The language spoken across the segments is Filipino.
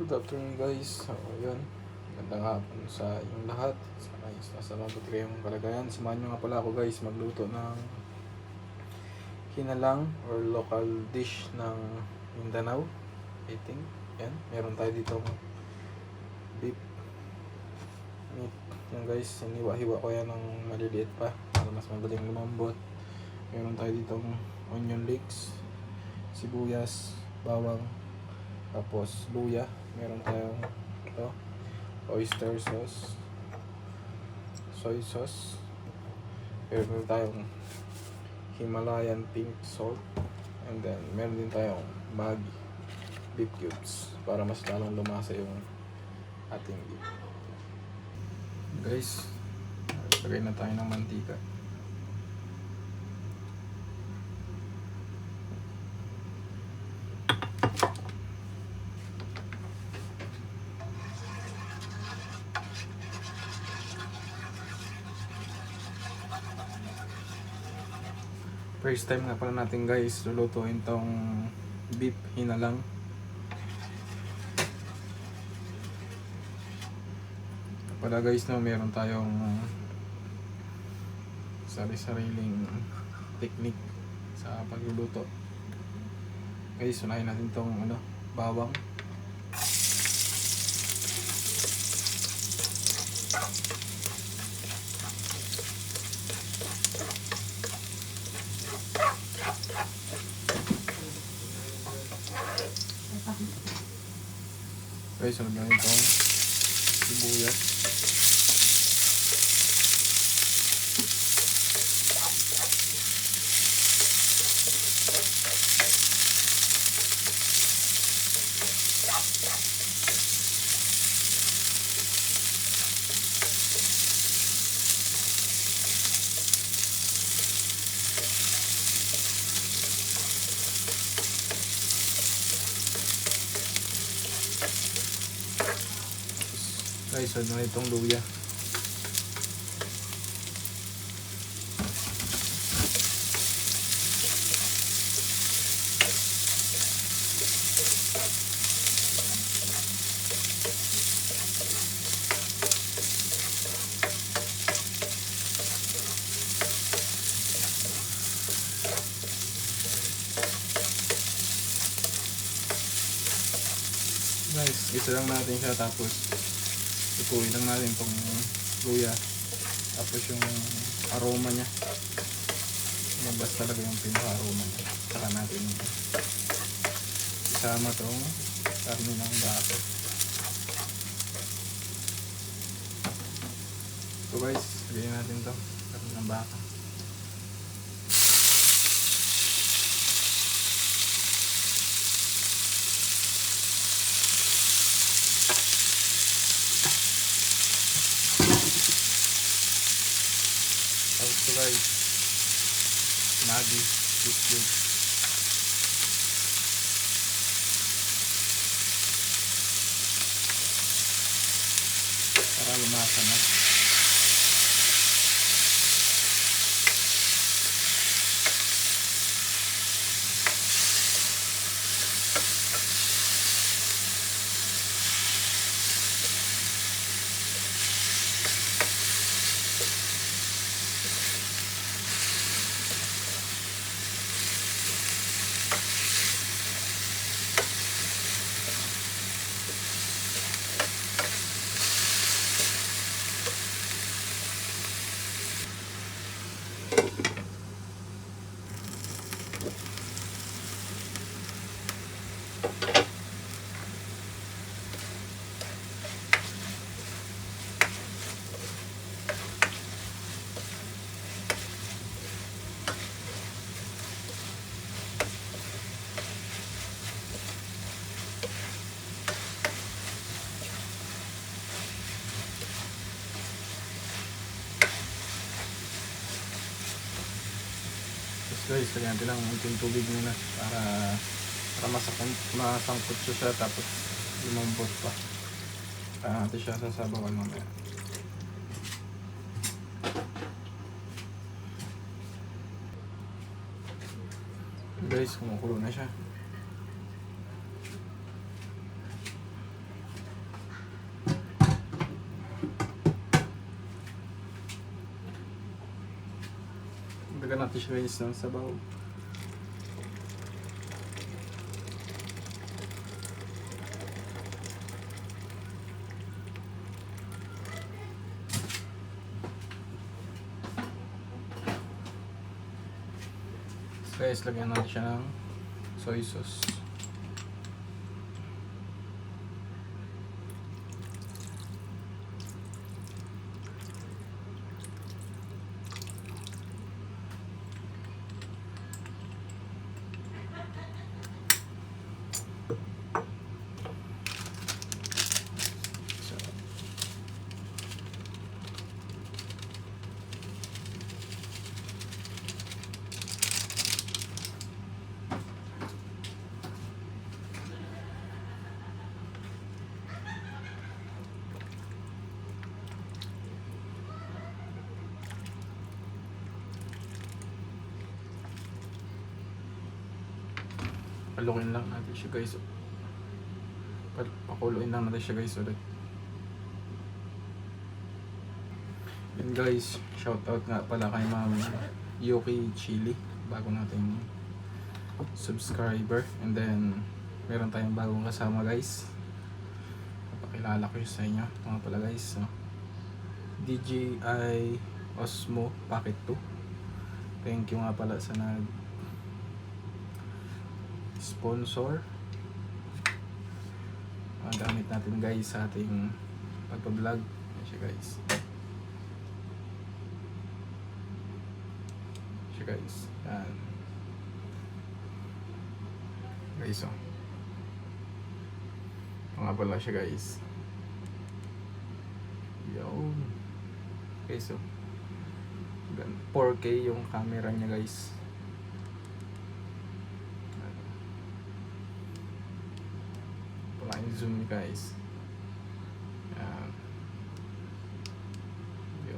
Good afternoon guys. So, yun. Magandang hapon sa inyong lahat. Sana is nasa mabuti kayong kalagayan. Samahan nyo nga pala ako guys magluto ng hinalang or local dish ng Mindanao. I think. Yan. Meron tayo dito beef meat. Yan guys. Hiniwa-hiwa ko yan ng maliliit pa para mas madaling lumambot. Meron tayo dito onion leeks, sibuyas, bawang, tapos luya. Meron tayong ito, oyster sauce, soy sauce. Meron tayong Himalayan pink salt. And then meron din tayong Maggi beef cubes para mas lalong lumasa yung ating beef. Guys, lagay na tayo ng mantika. First time nga pala natin guys lulutuin tong beef hinalang. Pala guys, no, meron tayong sari-sariling technique sa pagluluto. Guys, unahin natin tong bawang. Guys, sunod natin itong sibuyas. Guys, sunod na itong luya. Guys, isa lang natin siya tapos ituloy lang natin itong luya. Tapos yung aroma niya, mabas talaga yung pinaka-aroma niya. Saka natin isama itong karne ng baka. So guys, lagyan natin ito karne ng baka. So guys, Maggi beef cube. Para lumasa na. Guys, lagyan natin lang unting tubig muna para masangkot siya tapos lumambot pa. Kaya natin siya sasabawan mamaya. Guys, kumukulo na siya. natin siya guys ng sabaw. So guys, lagyan natin siya ng soy sauce. Palukin lang natin siya guys. Pakuluin lang natin siya guys ulit. And guys, shoutout nga pala kay Ma'am Yuki Chili, bago nating subscriber. And then meron tayong bagong kasama guys. Papakilala ko yun sa inyo mga pala guys, no? DJI Osmo Pocket 2. Thank you nga pala sa sponsor. Ang gamit natin guys sa ating pagpa-vlog. Yan siya guys. Siya guys. Yan. Guys, oh. Mga pala siya guys. Yo. Guys, oh. 4K yung camera niya guys. Zoom guys. Yo.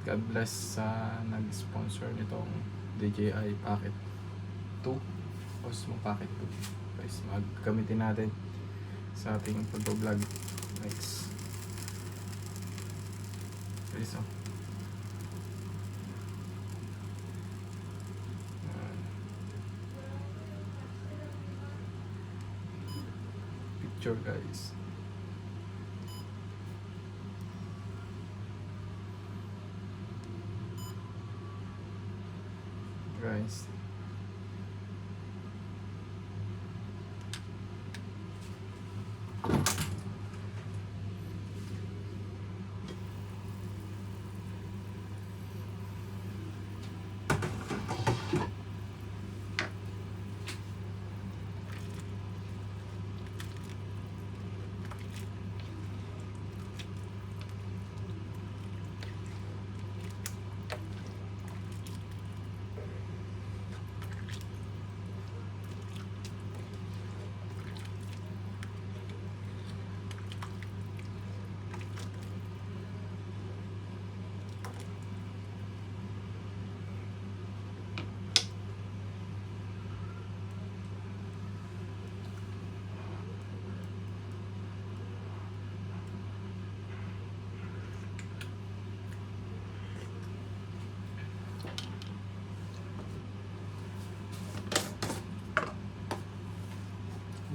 God bless sa nag-sponsor nitong DJI Pocket 2 Osmo Pocket 2 guys. Maggamitin natin sa ating pag-vlog guys. Guys, oh.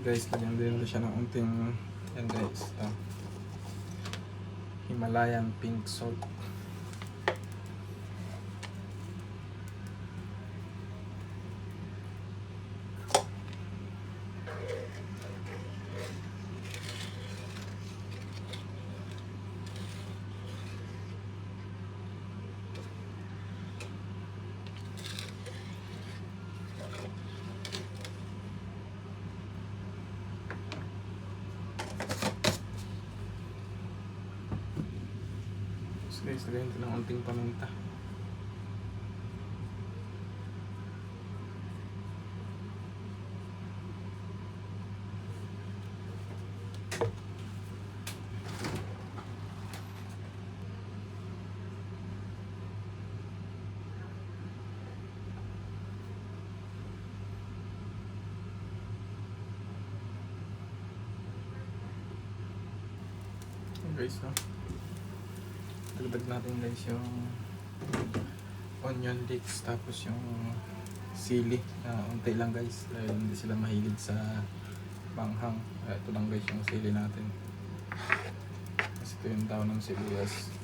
Guys, lagyan din siya ng unting yan guys. Himalayan pink salt. Guys, lagyan ito ng unting paminta. Guys, no? Dagdag natin guys yung onion leeks, tapos yung sili na unti lang guys dahil hindi sila mahilig sa manghang. Ito lang guys yung sili natin, kasi ito yung daon ng sibuyas.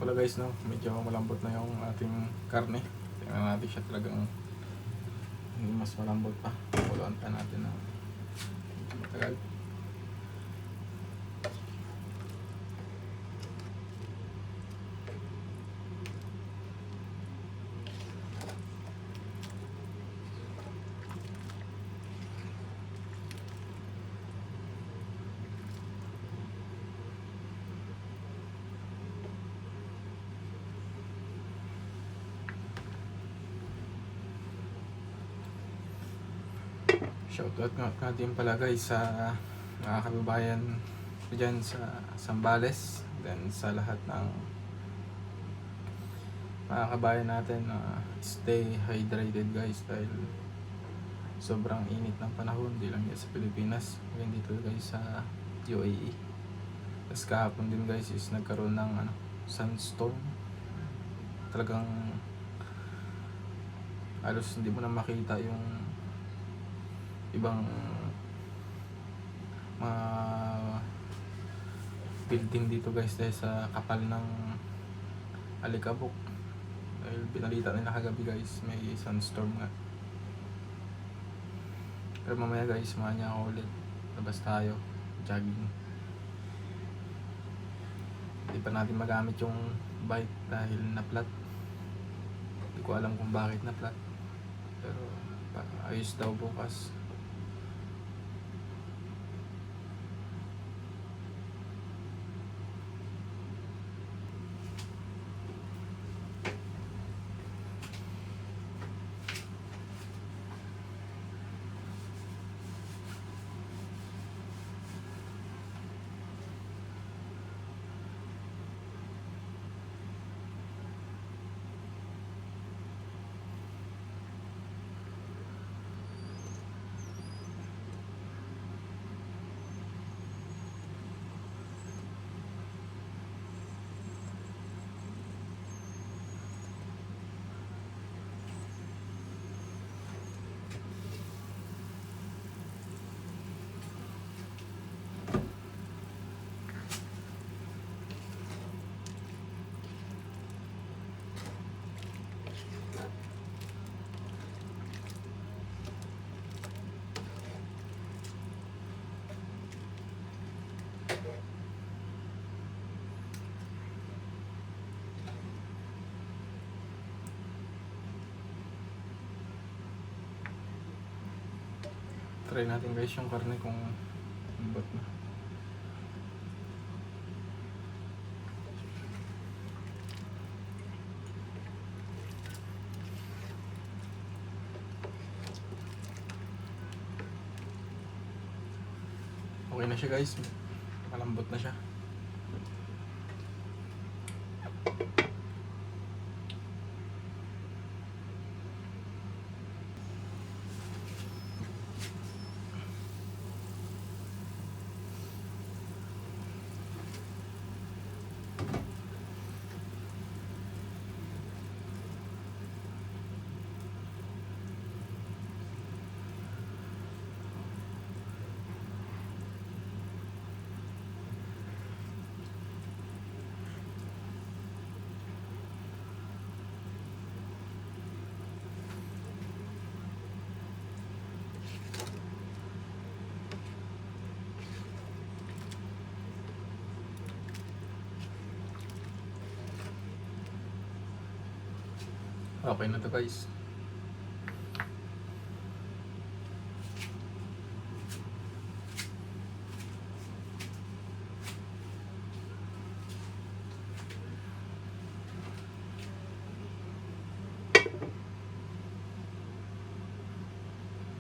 Pala guys, no, medyo malambot na yung ating karne. Tingnan natin siya, talagang hindi mas malambot pa. Kuluan pa natin na medyo matagal. Shoutout nga natin pala guys sa mga kababayan ko dyan sa Zambales, then sa lahat ng mga kabayan natin na stay hydrated guys, dahil sobrang init ng panahon, di lang yan sa Pilipinas, hindi dito guys sa UAE. Tapos kahapon din guys is nagkaroon ng sunstorm, talagang halos hindi mo na makita yung ibang mga building dito guys dahil sa kapal ng alikabok. Dahil binalita nila kagabi guys may sunstorm nga. Pero mamaya guys, samahan niya ako ulit, labas tayo jogging. Hindi pa natin magamit yung bike dahil na-flat. Hindi ko alam kung bakit na-flat, pero ayos daw bukas. Try natin guys yung karne kung lambot na. Okay na siya guys, malambot na siya. Okay na to guys.